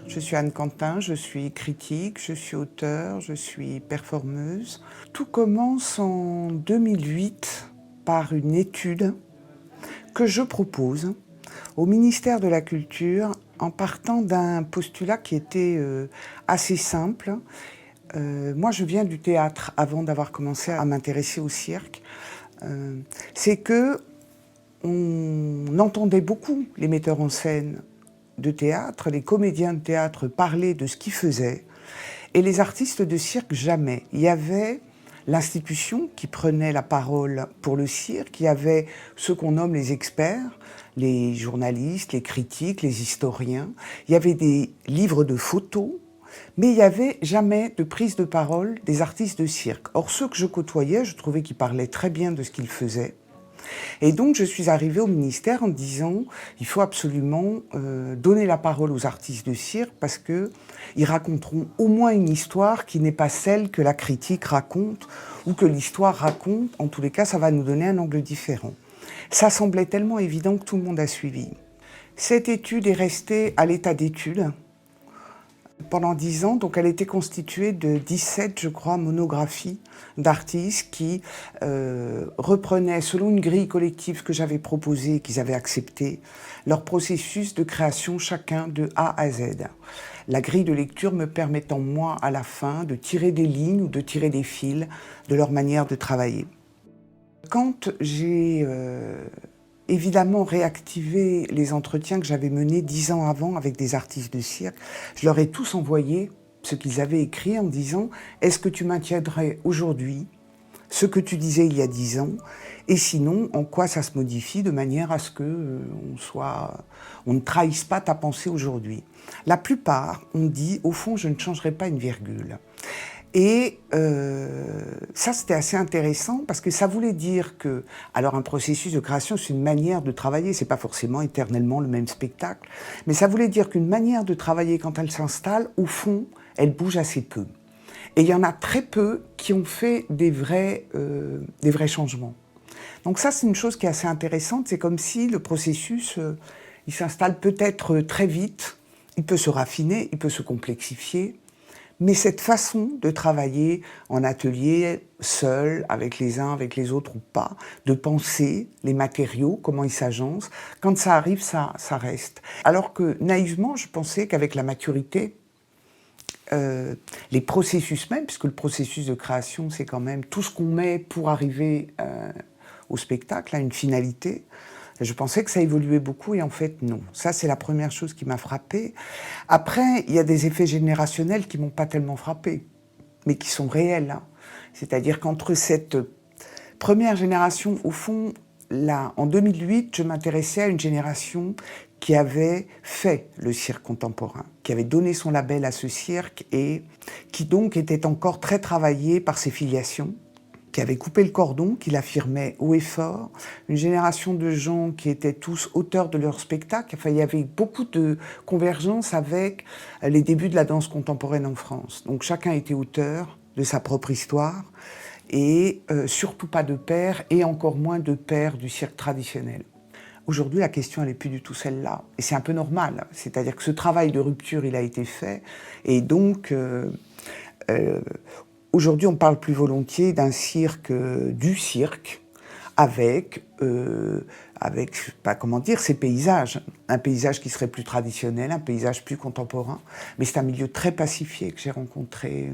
Je suis Anne Quentin, je suis critique, je suis auteure, je suis performeuse. Tout commence en 2008 par une étude que je propose au ministère de la Culture en partant d'un postulat qui était assez simple. Moi, je viens du théâtre avant d'avoir commencé à m'intéresser au cirque. C'est que on entendait beaucoup les metteurs en scène de théâtre, les comédiens de théâtre parler de ce qu'ils faisaient, et les artistes de cirque jamais. Il y avait l'institution qui prenait la parole pour le cirque, il y avait ceux qu'on nomme les experts, les journalistes, les critiques, les historiens, il y avait des livres de photos, mais il n'y avait jamais de prise de parole des artistes de cirque. Or, ceux que je côtoyais, je trouvais qu'ils parlaient très bien de ce qu'ils faisaient. Et donc, je suis arrivée au ministère en disant il faut absolument donner la parole aux artistes de cirque parce qu'ils raconteront au moins une histoire qui n'est pas celle que la critique raconte ou que l'histoire raconte. En tous les cas, ça va nous donner un angle différent. Ça semblait tellement évident que tout le monde a suivi. Cette étude est restée à l'état d'étude pendant 10 ans, donc elle était constituée de 17, je crois, monographies d'artistes qui reprenaient, selon une grille collective que j'avais proposée et qu'ils avaient acceptée, leur processus de création chacun de A à Z. La grille de lecture me permettant, moi, à la fin, de tirer des lignes ou de tirer des fils de leur manière de travailler. Quand j'ai évidemment réactiver les entretiens que j'avais menés 10 ans avant avec des artistes de cirque. Je leur ai tous envoyé ce qu'ils avaient écrit en disant « Est-ce que tu maintiendrais aujourd'hui ce que tu disais il y a 10 ans et sinon, en quoi ça se modifie de manière à ce que on ne trahisse pas ta pensée aujourd'hui ?» La plupart ont dit « Au fond, je ne changerai pas une virgule ». Et ça, c'était assez intéressant parce que ça voulait dire que, alors un processus de création, c'est une manière de travailler, c'est pas forcément éternellement le même spectacle, mais ça voulait dire qu'une manière de travailler, quand elle s'installe, au fond, elle bouge assez peu. Et il y en a très peu qui ont fait des vrais changements. Donc ça, c'est une chose qui est assez intéressante, c'est comme si le processus, il s'installe peut-être très vite, il peut se raffiner, il peut se complexifier, mais cette façon de travailler en atelier, seul, avec les uns, avec les autres ou pas, de penser les matériaux, comment ils s'agencent, quand ça arrive, ça reste. Alors que naïvement, je pensais qu'avec la maturité, les processus même, puisque le processus de création, c'est quand même tout ce qu'on met pour arriver au spectacle, à une finalité. Je pensais que ça évoluait beaucoup et en fait, non. Ça, c'est la première chose qui m'a frappée. Après, il y a des effets générationnels qui m'ont pas tellement frappée, mais qui sont réels. Hein. C'est-à-dire qu'entre cette première génération, au fond, là, en 2008, je m'intéressais à une génération qui avait fait le cirque contemporain, qui avait donné son label à ce cirque et qui donc était encore très travaillé par ses filiations, qui avait coupé le cordon, qui l'affirmait haut et fort, une génération de gens qui étaient tous auteurs de leur spectacle. Enfin, il y avait beaucoup de convergence avec les débuts de la danse contemporaine en France. Donc chacun était auteur de sa propre histoire et surtout pas de père et encore moins de père du cirque traditionnel. Aujourd'hui, la question, elle n'est plus du tout celle-là. Et c'est un peu normal. C'est-à-dire que ce travail de rupture, il a été fait. Et donc, aujourd'hui, on parle plus volontiers d'un cirque, du cirque, avec, je sais pas comment dire, ces paysages. Un paysage qui serait plus traditionnel, un paysage plus contemporain. Mais c'est un milieu très pacifié que j'ai rencontré.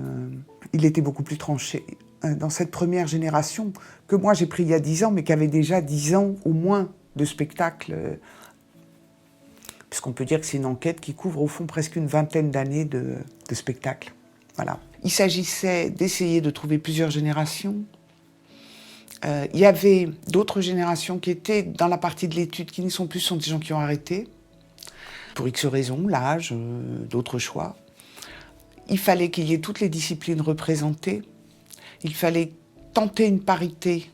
Il était beaucoup plus tranché. Dans cette première génération, que moi j'ai pris il y a 10 ans, mais qui avait déjà 10 ans au moins de spectacle. Puisqu'on peut dire que c'est une enquête qui couvre au fond presque une vingtaine d'années de spectacles. Voilà. Il s'agissait d'essayer de trouver plusieurs générations. Il y avait d'autres générations qui étaient dans la partie de l'étude qui n'y sont plus, sont des gens qui ont arrêté, pour X raisons, l'âge, d'autres choix. Il fallait qu'il y ait toutes les disciplines représentées. Il fallait tenter une parité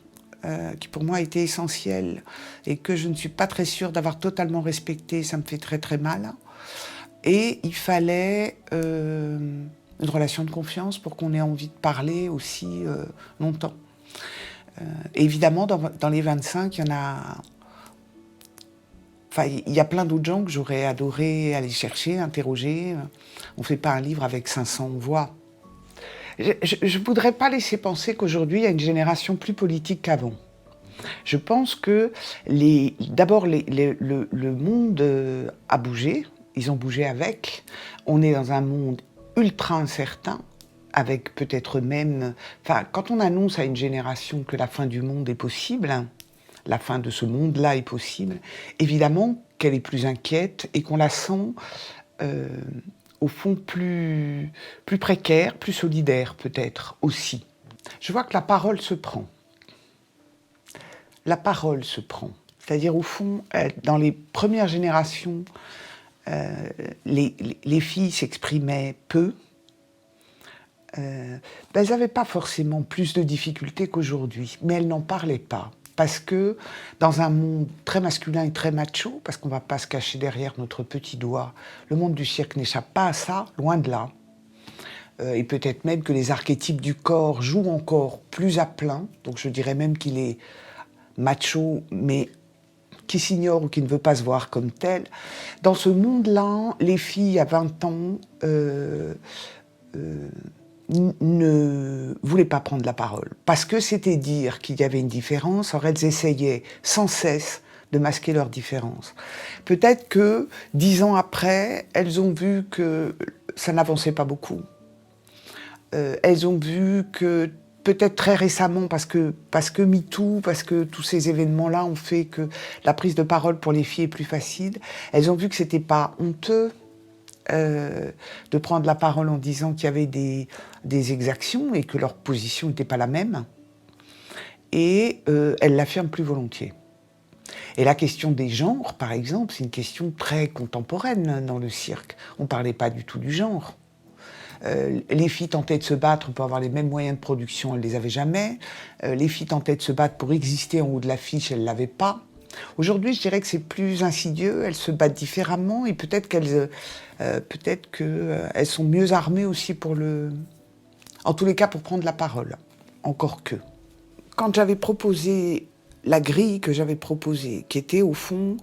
qui pour moi a été essentielle et que je ne suis pas très sûre d'avoir totalement respectée, ça me fait très très mal. Et il fallait une relation de confiance pour qu'on ait envie de parler aussi longtemps. Évidemment, dans les 25, il y en a Enfin, il y a plein d'autres gens que j'aurais adoré aller chercher, interroger. On ne fait pas un livre avec 500 voix. Je ne voudrais pas laisser penser qu'aujourd'hui, il y a une génération plus politique qu'avant. Je pense que d'abord, le monde a bougé, ils ont bougé avec. On est dans un monde ultra incertain, avec peut-être même... Enfin, quand on annonce à une génération que la fin du monde est possible, la fin de ce monde-là est possible, évidemment qu'elle est plus inquiète et qu'on la sent, au fond, plus précaire, plus solidaire peut-être aussi. Je vois que la parole se prend. La parole se prend. C'est-à-dire, au fond, dans les premières générations, les filles s'exprimaient peu. Elles n'avaient pas forcément plus de difficultés qu'aujourd'hui, mais elles n'en parlaient pas. Parce que dans un monde très masculin et très macho, parce qu'on ne va pas se cacher derrière notre petit doigt, le monde du cirque n'échappe pas à ça, loin de là. Et peut-être même que les archétypes du corps jouent encore plus à plein, donc je dirais même qu'il est macho, mais qui s'ignore ou qui ne veut pas se voir comme tel. Dans ce monde-là, les filles à 20 ans ne voulaient pas prendre la parole. Parce que c'était dire qu'il y avait une différence, or elles essayaient sans cesse de masquer leur différence. Peut-être que 10 ans après, elles ont vu que ça n'avançait pas beaucoup. Elles ont vu que peut-être très récemment, parce que MeToo, parce que tous ces événements-là ont fait que la prise de parole pour les filles est plus facile, elles ont vu que c'était pas honteux de prendre la parole en disant qu'il y avait des exactions et que leur position n'était pas la même. Et elles l'affirment plus volontiers. Et la question des genres, par exemple, c'est une question très contemporaine dans le cirque. On ne parlait pas du tout du genre. Les filles tentaient de se battre pour avoir les mêmes moyens de production, elles ne les avaient jamais. Les filles tentaient de se battre pour exister en haut de l'affiche, elles ne l'avaient pas. Aujourd'hui, je dirais que c'est plus insidieux, elles se battent différemment et peut-être qu'elles sont mieux armées aussi en tous les cas pour prendre la parole, encore que. Quand j'avais proposé la grille que j'avais proposée, qui était au fond,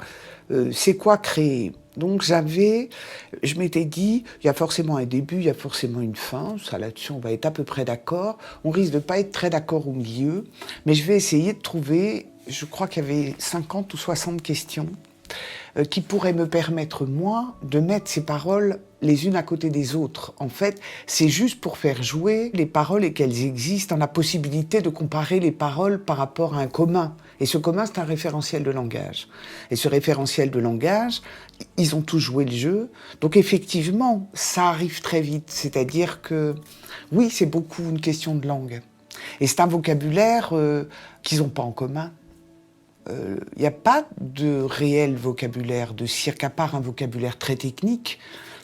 c'est quoi créer ? Donc je m'étais dit, il y a forcément un début, il y a forcément une fin, ça là-dessus on va être à peu près d'accord, on risque de pas être très d'accord au milieu, mais je vais essayer de trouver, je crois qu'il y avait 50 ou 60 questions qui pourraient me permettre, moi, de mettre ces paroles les unes à côté des autres. En fait, c'est juste pour faire jouer les paroles et qu'elles existent, en la possibilité de comparer les paroles par rapport à un commun. Et ce commun, c'est un référentiel de langage. Et ce référentiel de langage, ils ont tous joué le jeu. Donc effectivement, ça arrive très vite. C'est-à-dire que, oui, c'est beaucoup une question de langue. Et c'est un vocabulaire qu'ils n'ont pas en commun. Il n'y a pas de réel vocabulaire de cirque, à part un vocabulaire très technique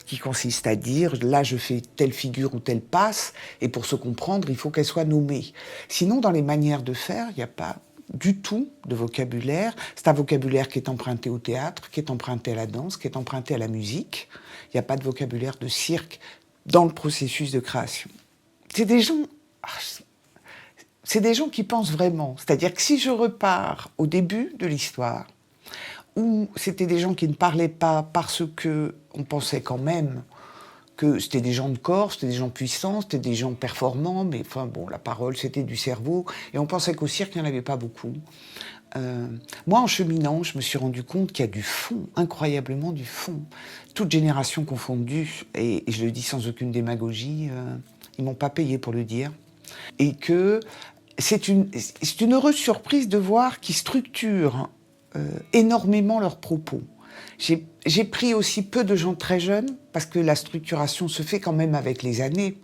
qui consiste à dire « là, je fais telle figure ou telle passe, et pour se comprendre, il faut qu'elle soit nommée ». Sinon, dans les manières de faire, il n'y a pas du tout de vocabulaire. C'est un vocabulaire qui est emprunté au théâtre, qui est emprunté à la danse, qui est emprunté à la musique. Il n'y a pas de vocabulaire de cirque dans le processus de création. C'est des gens... C'est des gens qui pensent vraiment. C'est-à-dire que si je repars au début de l'histoire, où c'était des gens qui ne parlaient pas parce qu'on pensait quand même que c'était des gens de corps, c'était des gens puissants, c'était des gens performants, mais enfin bon, la parole c'était du cerveau, et on pensait qu'au cirque il n'y en avait pas beaucoup. Moi, en cheminant, je me suis rendu compte qu'il y a du fond, incroyablement du fond. Toute génération confondue, et je le dis sans aucune démagogie, ils m'ont pas payé pour le dire, et que c'est une heureuse surprise de voir qu'ils structurent énormément leurs propos. J'ai pris aussi peu de gens très jeunes, parce que la structuration se fait quand même avec les années.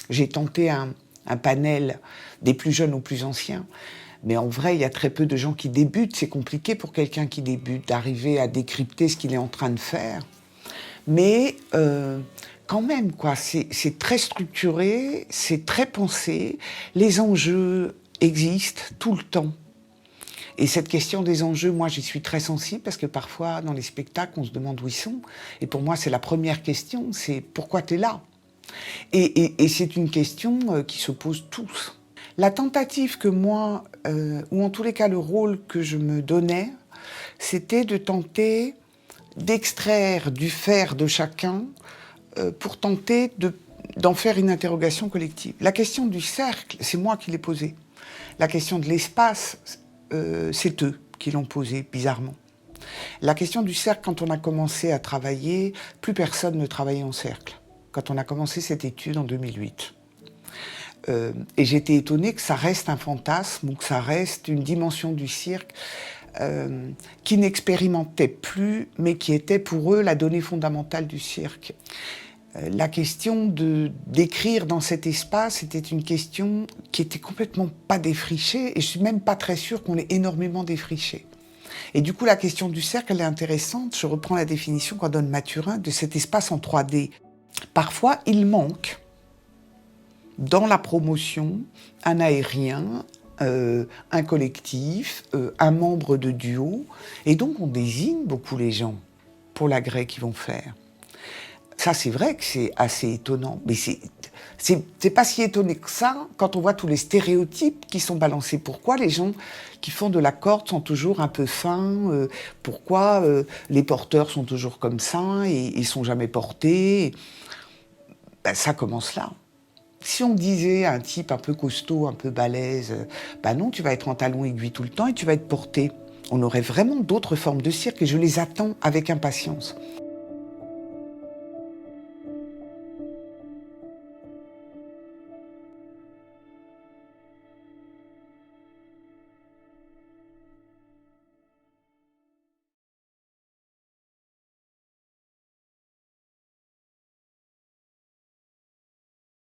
J'ai tenté un panel des plus jeunes aux plus anciens, mais en vrai, il y a très peu de gens qui débutent. C'est compliqué pour quelqu'un qui débute d'arriver à décrypter ce qu'il est en train de faire. Mais quand même, quoi, c'est très structuré, c'est très pensé, les enjeux existent tout le temps. Et cette question des enjeux, moi, j'y suis très sensible parce que parfois, dans les spectacles, on se demande où ils sont. Et pour moi, c'est la première question, c'est pourquoi tu es là ? Et c'est une question qui se pose tous. La tentative que moi, ou en tous les cas le rôle que je me donnais, c'était de tenter d'extraire du faire de chacun pour tenter d'en faire une interrogation collective. La question du cercle, c'est moi qui l'ai posée. La question de l'espace, c'est eux qui l'ont posée, bizarrement. La question du cercle, quand on a commencé à travailler, plus personne ne travaillait en cercle. Quand on a commencé cette étude en 2008. Et j'étais étonnée que ça reste un fantasme ou que ça reste une dimension du cirque qui n'expérimentait plus, mais qui était pour eux la donnée fondamentale du cirque. La question d'écrire dans cet espace c'était une question qui était complètement pas défrichée, et je suis même pas très sûre qu'on l'ait énormément défrichée. Et du coup, la question du cercle, elle est intéressante. Je reprends la définition qu'en donne Mathurin de cet espace en 3D. Parfois, il manque dans la promotion un aérien, un collectif, un membre de duo. Et donc, on désigne beaucoup les gens pour l'agrès qu'ils vont faire. Ça, c'est vrai que c'est assez étonnant, mais c'est pas si étonné que ça quand on voit tous les stéréotypes qui sont balancés. Pourquoi les gens qui font de la corde sont toujours un peu fins, pourquoi les porteurs sont toujours comme ça et ils sont jamais portés. Ben, ça commence là. Si on disait à un type un peu costaud, un peu balèze, ben non, tu vas être en talons aiguilles tout le temps et tu vas être porté. On aurait vraiment d'autres formes de cirque et je les attends avec impatience.